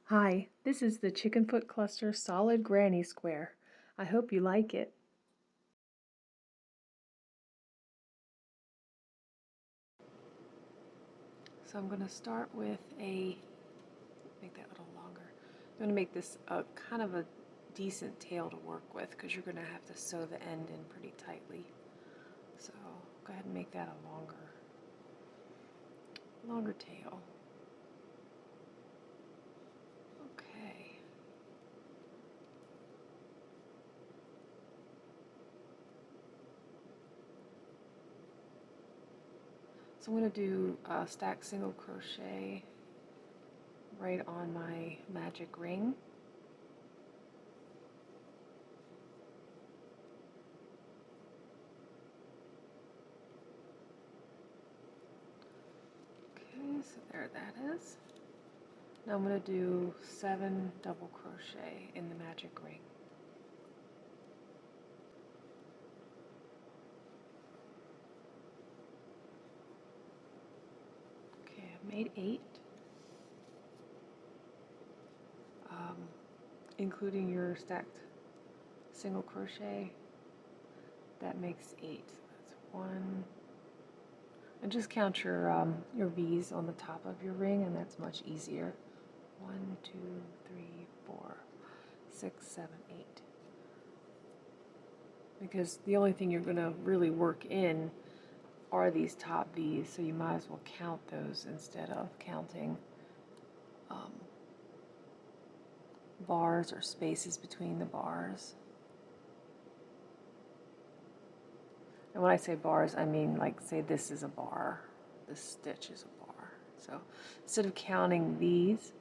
Hi, this is the Chicken Foot Cluster Solid Granny Square. I hope you like it. So I'm going to start with make that a little longer. I'm going to make this a kind of a decent tail to work with because you're going to have to sew the end in pretty tightly. So go ahead and make that a longer tail. Okay. So I'm going to do a stack single crochet right on my magic ring. Okay, so there that is. Now I'm going to do 7 double crochet in the magic ring. Okay, I've made 8, including your stacked single crochet. That makes 8. That's 1. And just count your V's on the top of your ring, and that's much easier. 1, 2, 3, 4, 6, 7, 8. Because the only thing you're going to really work in are these top V's, so you might as well count those instead of counting bars or spaces between the bars. And when I say bars, I mean like say this is a bar, this stitch is a bar. So instead of counting these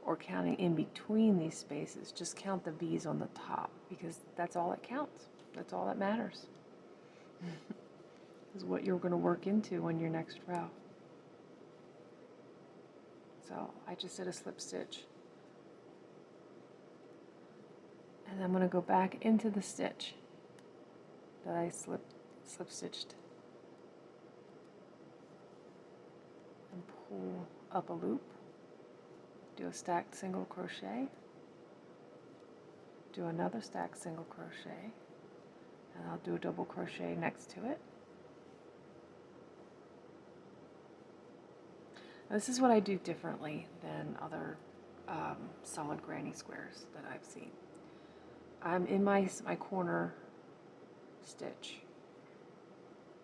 or counting in between these spaces, just count the V's on the top because that's all that counts. That's all that matters. Is what you're going to work into on your next row. So I just did a slip stitch. And I'm going to go back into the stitch that I slip stitched and pull up a loop, do a stacked single crochet, do another stacked single crochet, and I'll do a double crochet next to it. Now, this is what I do differently than other solid granny squares that I've seen. I'm in my corner stitch.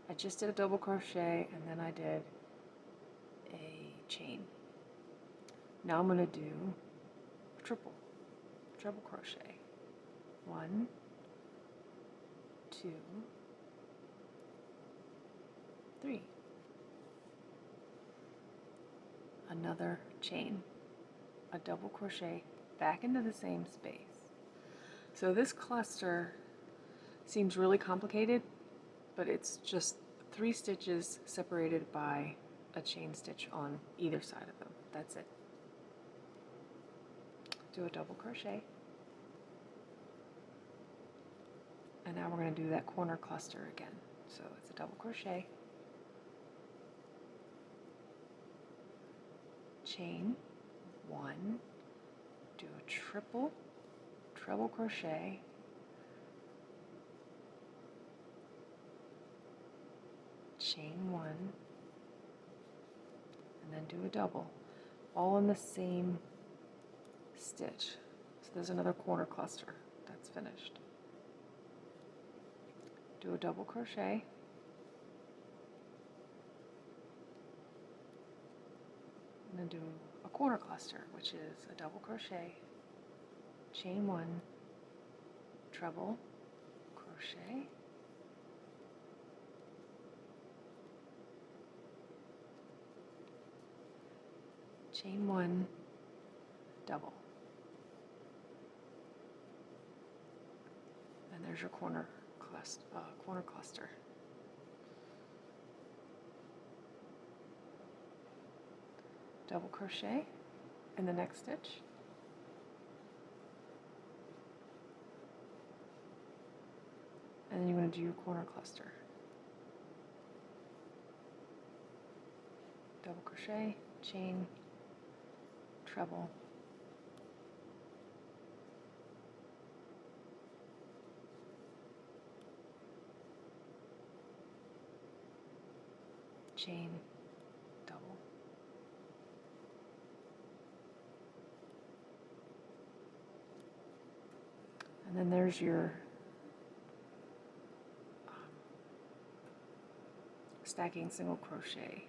I just did a double crochet and then I did a chain. Now I'm going to do a triple crochet. 1, 2, 3. Another chain, a double crochet back into the same space. So this cluster seems really complicated, but it's just 3 stitches separated by a chain stitch on either side of them. That's it. Do a double crochet. And now we're going to do that corner cluster again. So it's a double crochet, chain 1, do a treble crochet, chain 1, and then do a double, all in the same stitch. So there's another corner cluster that's finished. Do a double crochet, and then do a corner cluster, which is a double crochet, chain 1, treble crochet, chain 1, double, and there's your corner cluster. Double crochet in the next stitch, and then you're going to do your corner cluster. Double crochet, chain, treble, chain, double. And then there's your stacking single crochet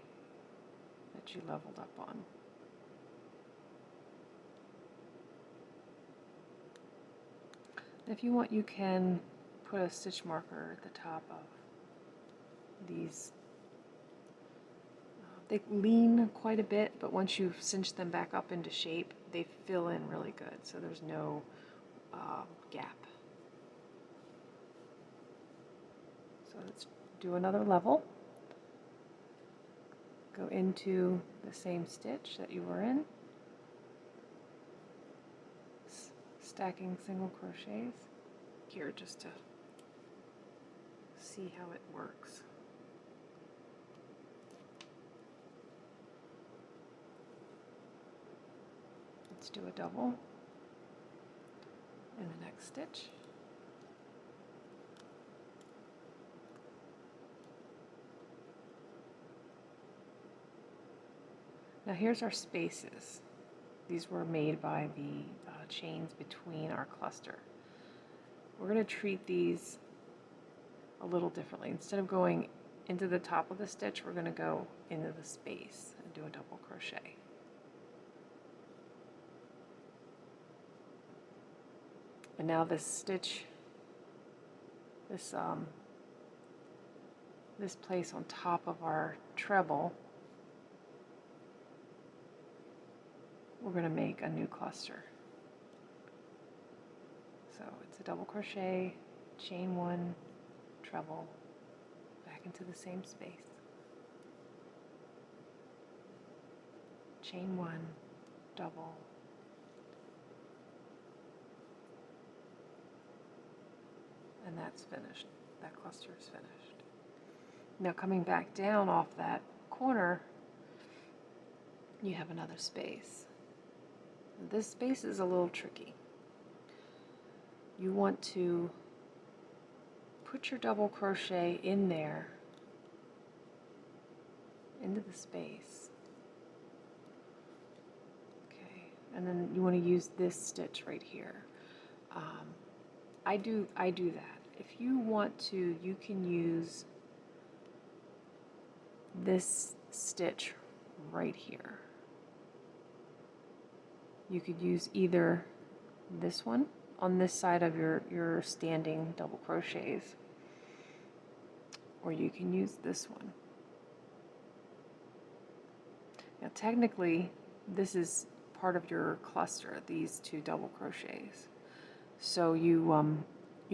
that you leveled up on. If you want, you can put a stitch marker at the top of these. They lean quite a bit, but once you've cinched them back up into shape, they fill in really good, so there's no gap. So let's do another level. Go into the same stitch that you were in, stacking single crochets here just to see how it works. Let's do a double in the next stitch. Now here's our spaces. These were made by the chains between our cluster. We're going to treat these a little differently. Instead of going into the top of the stitch, we're going to go into the space and do a double crochet. And now this stitch, this place on top of our treble, we're going to make a new cluster. So it's a double crochet, chain one, treble, back into the same space. Chain one, double, and that's finished. That cluster is finished. Now coming back down off that corner, you have another space. This space is a little tricky. You want to put your double crochet in there, into the space. Okay, and then you want to use this stitch right here. I do that. If you want to, you can use this stitch right here. You could use either this one on this side of your standing double crochets, or you can use this one. Now technically this is part of your cluster, these two double crochets. So you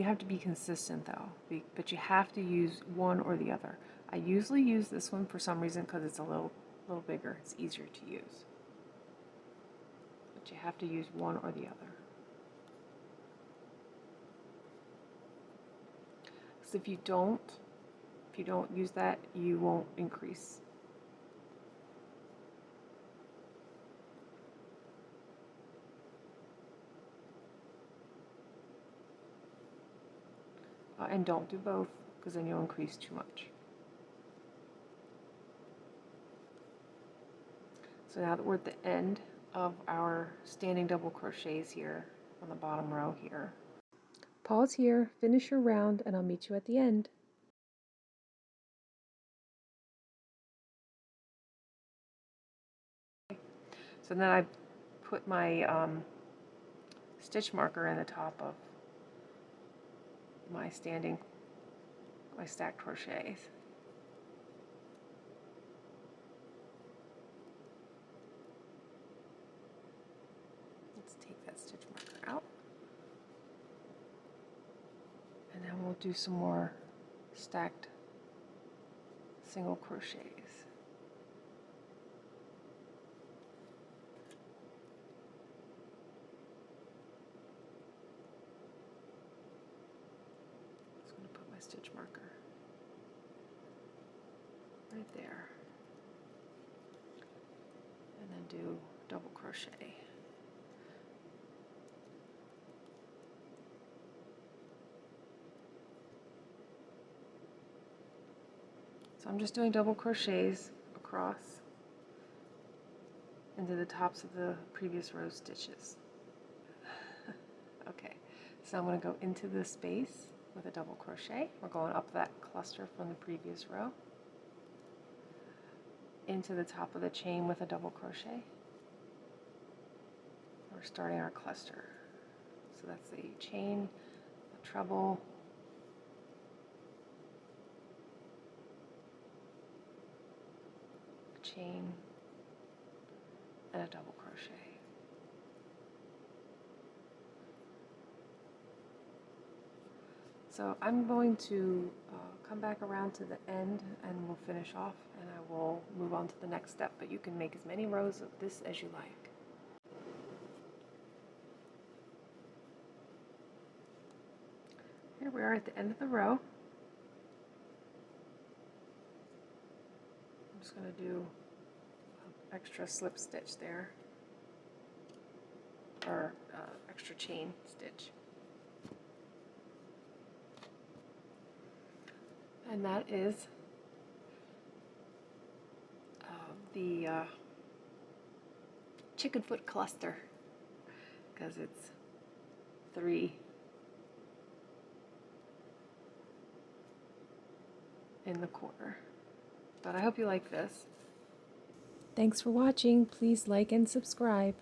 have to be consistent though, but you have to use one or the other. I usually use this one for some reason because it's a little bigger, it's easier to use. But you have to use one or the other. So if you don't use that, you won't increase. And don't do both, because then you'll increase too much. So now that we're at the end of our standing double crochets here on the bottom row here, pause here, finish your round, and I'll meet you at the end. So then I put my stitch marker in the top of my stacked crochets. Let's take that stitch marker out. And then we'll do some more stacked single crochets. Just going to put my stitch marker right there. And then do double crochet. So I'm just doing double crochets across into the tops of the previous row stitches. Okay, so I'm going to go into the space with a double crochet. We're going up that cluster from the previous row, into the top of the chain with a double crochet. We're starting our cluster. So that's the chain, a treble, a chain, and a double crochet. So I'm going to come back around to the end and we'll finish off, and I will move on to the next step, but you can make as many rows of this as you like. Here we are at the end of the row. I'm just going to do an extra slip stitch there, or extra chain stitch. And that is the chicken foot cluster, because it's 3 in the corner. But I hope you like this. Thanks for watching. Please like and subscribe.